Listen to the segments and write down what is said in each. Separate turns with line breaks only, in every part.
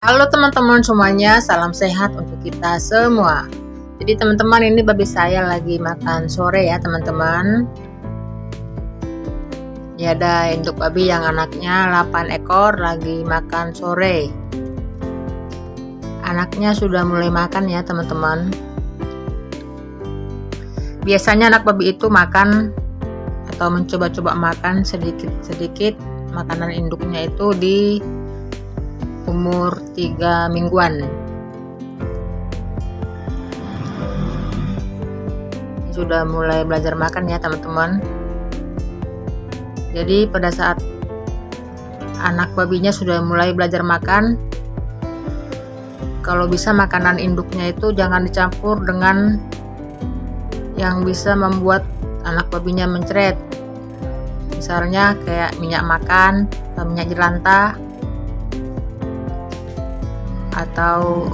Halo teman-teman semuanya, salam sehat untuk kita semua. Jadi teman-teman, ini babi saya lagi makan sore ya teman-teman. Ya, ada induk babi yang anaknya 8 ekor lagi makan sore. Anaknya sudah mulai makan ya teman-teman. Biasanya anak babi itu makan atau mencoba-coba makan sedikit-sedikit makanan induknya itu di umur 3 mingguan. Sudah mulai belajar makan ya teman-teman. Jadi pada saat anak babinya sudah mulai belajar makan, kalau bisa makanan induknya itu jangan dicampur dengan yang bisa membuat anak babinya mencret. Misalnya kayak minyak makan atau minyak jelantah, atau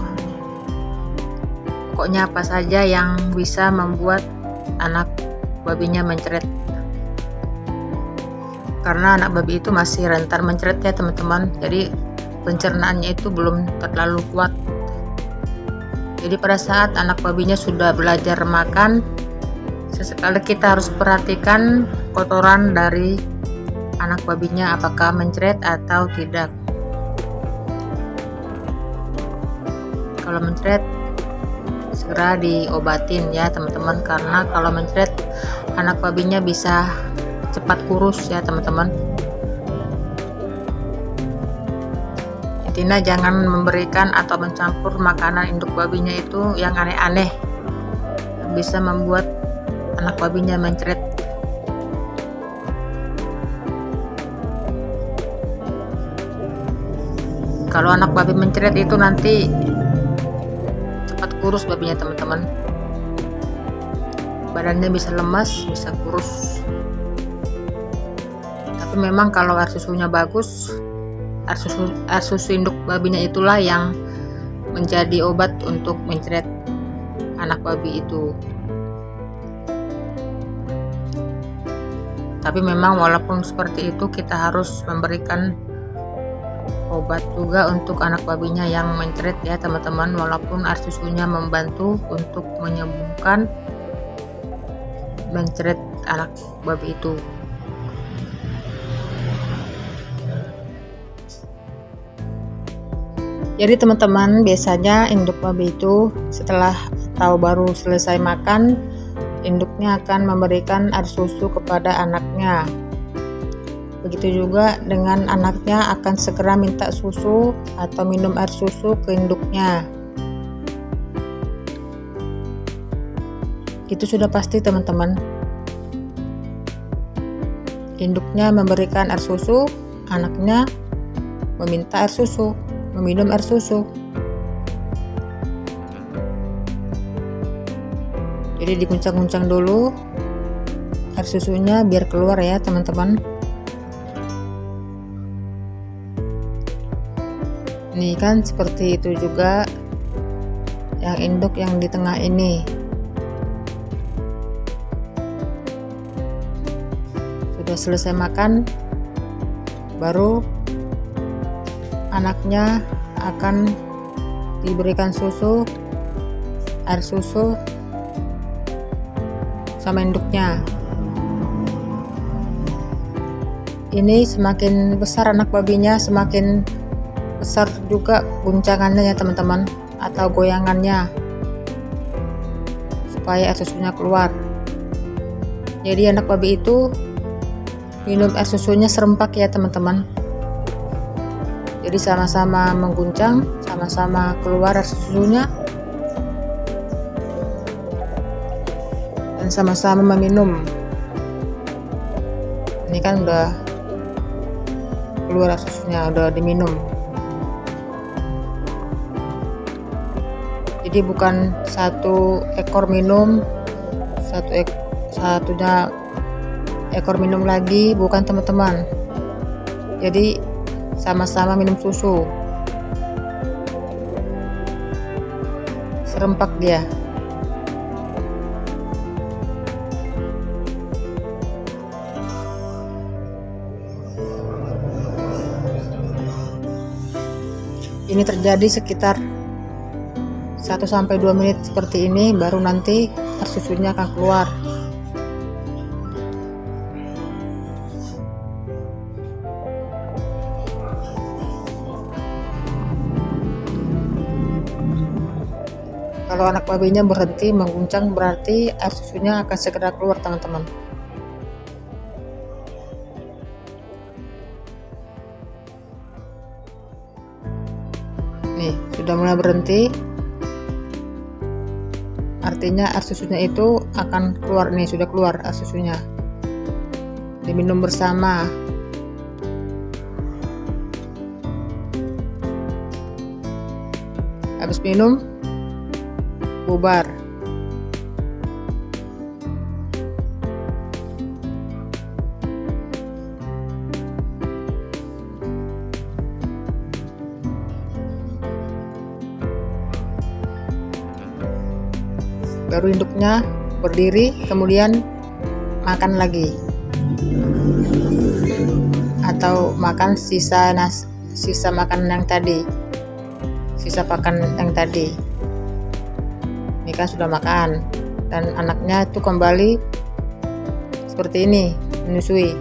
pokoknya apa saja yang bisa membuat anak babinya mencret, karena anak babi itu masih rentan mencret ya teman-teman. Jadi pencernaannya itu belum terlalu kuat. Jadi pada saat anak babinya sudah belajar makan, sesekali kita harus perhatikan kotoran dari anak babinya apakah mencret atau tidak. Kalau mencret segera diobatin ya teman-teman, karena kalau mencret anak babinya bisa cepat kurus ya teman-teman. Intinya jangan memberikan atau mencampur makanan induk babinya itu yang aneh-aneh yang bisa membuat anak babinya mencret. Kalau anak babi mencret itu nanti cepat kurus babinya teman-teman. Badannya bisa lemas, bisa kurus. Tapi memang kalau air susunya bagus, air susu induk babinya itulah yang menjadi obat untuk mencret anak babi itu. Tapi memang walaupun seperti itu, kita harus memberikan obat juga untuk anak babinya yang mencret ya teman-teman, walaupun air susunya membantu untuk menyembuhkan mencret anak babi itu. Jadi teman-teman, biasanya induk babi itu setelah atau baru selesai makan, induknya akan memberikan air susu kepada anaknya. Begitu juga dengan anaknya akan segera minta susu atau minum air susu ke induknya. Itu sudah pasti teman-teman. Induknya memberikan air susu, anaknya meminta air susu, meminum air susu. Jadi diguncang-guncang dulu air susunya biar keluar ya teman-teman. Ini kan seperti itu juga yang induk yang di tengah ini. Sudah selesai makan, baru anaknya akan diberikan susu, air susu sama induknya. Ini semakin besar anak babinya, semakin besar juga guncangannya ya teman-teman, atau goyangannya, supaya air susunya keluar. Jadi anak babi itu minum air susunya serempak ya teman-teman. Jadi sama-sama mengguncang, sama-sama keluar air susunya, dan sama-sama meminum. Ini kan udah keluar air susunya, udah diminum. Jadi bukan satu ekor minum, satunya ekor minum lagi, bukan teman-teman. Jadi sama-sama minum susu, serempak dia. Ini terjadi sekitar 1-2 menit seperti ini, baru nanti air susunya akan keluar. Kalau anak babinya berhenti mengguncang, berarti air susunya akan segera keluar, teman-teman. Nih, sudah mulai berhenti. Artinya air susunya itu akan keluar. Nih, sudah keluar air susunya. Diminum bersama. Habis minum, bubar. Baru induknya berdiri, kemudian makan lagi, atau makan sisa makanan yang tadi, sisa pakan yang tadi. Ini kan sudah makan, dan anaknya itu kembali seperti ini, menyusui.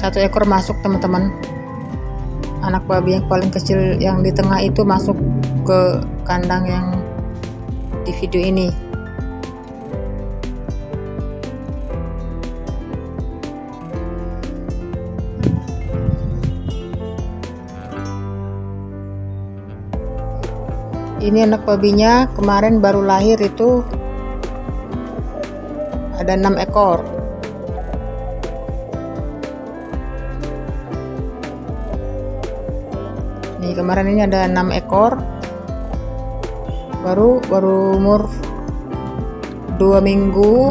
Satu ekor masuk, teman-teman. Anak babi yang paling kecil yang di tengah itu masuk ke kandang yang di video ini. Ini anak babinya kemarin baru lahir, itu ada 6 ekor. Nih, kemarin ini ada 6 ekor. Baru umur 2 minggu.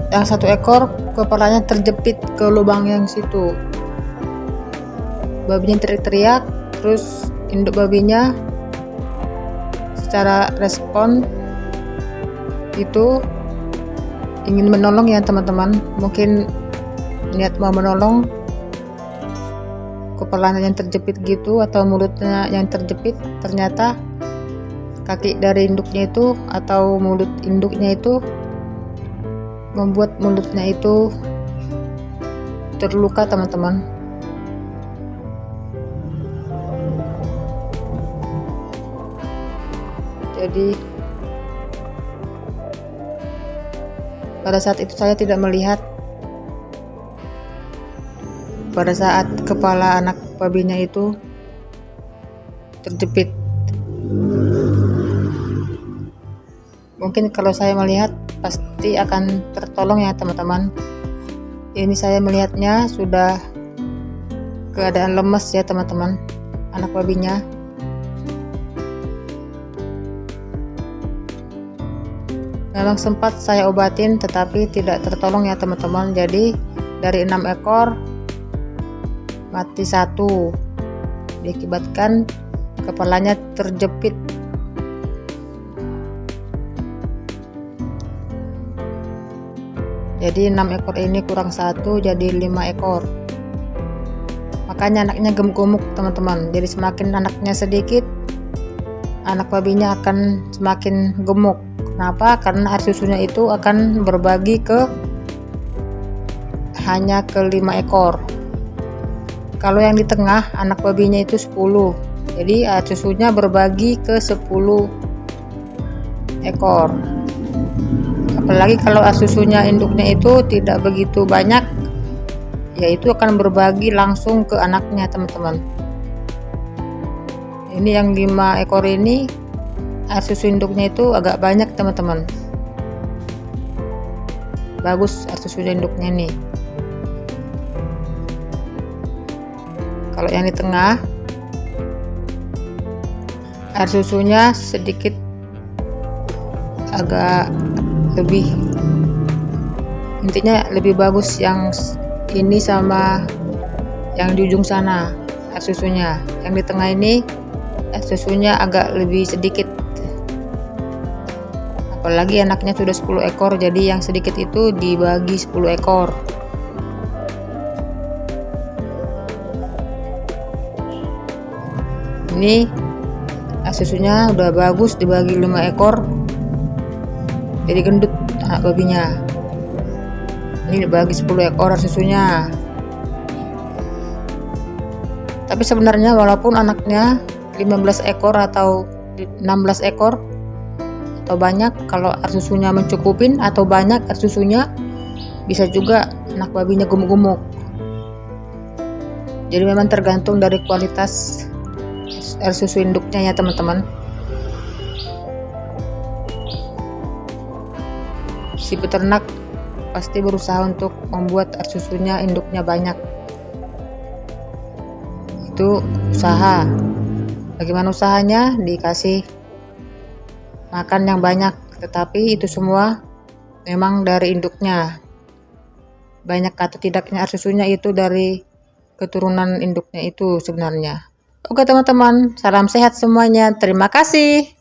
Yang 1 ekor kepalanya terjepit ke lubang yang situ. Babinya teriak-teriak, terus induk babinya secara respon itu ingin menolong ya, teman-teman. Mungkin niat mau menolong, kepalanya yang terjepit gitu atau mulutnya yang terjepit, ternyata kaki dari induknya itu atau mulut induknya itu membuat mulutnya itu terluka, teman-teman. Jadi pada saat itu saya tidak melihat, pada saat kepala anak babinya itu terjepit. Mungkin kalau saya melihat pasti akan tertolong ya, teman-teman. Ini saya melihatnya sudah keadaan lemes ya, teman-teman, anak babinya. Memang sempat saya obatin tetapi tidak tertolong ya, teman-teman. Jadi dari 6 ekor mati 1, diakibatkan kepalanya terjepit. Jadi 6 ekor ini kurang 1 jadi 5 ekor. Makanya anaknya gemuk-gemuk, teman-teman. Jadi semakin anaknya sedikit, anak babinya akan semakin gemuk. Kenapa? Karena air susunya itu akan berbagi hanya ke 5 ekor. Kalau yang di tengah anak babinya itu 10. Jadi air susunya berbagi ke 10 ekor. Apalagi kalau air susunya induknya itu tidak begitu banyak, yaitu akan berbagi langsung ke anaknya, teman-teman. Ini yang 5 ekor ini air susu induknya itu agak banyak, teman-teman. Bagus air susu induknya nih. Kalau yang di tengah air susunya sedikit agak lebih, intinya lebih bagus yang ini sama yang di ujung sana air susunya. Yang di tengah ini air susunya agak lebih sedikit apalagi anaknya sudah 10 ekor, jadi yang sedikit itu dibagi 10 ekor. Ini susunya udah bagus, dibagi 5 ekor jadi gendut anak babinya. Ini dibagi 10 ekor susunya. Tapi sebenarnya walaupun anaknya 15 ekor atau 16 ekor atau banyak, kalau air susunya mencukupin atau banyak air susunya, bisa juga anak babinya gemuk-gemuk. Jadi memang tergantung dari kualitas air susu induknya ya teman-teman. Si peternak pasti berusaha untuk membuat air susunya induknya banyak. Itu usaha. Bagaimana usahanya? Dikasih makan yang banyak, tetapi itu semua memang dari induknya. Banyak atau tidaknya air susunya itu dari keturunan induknya itu sebenarnya. Oke teman-teman, salam sehat semuanya. Terima kasih.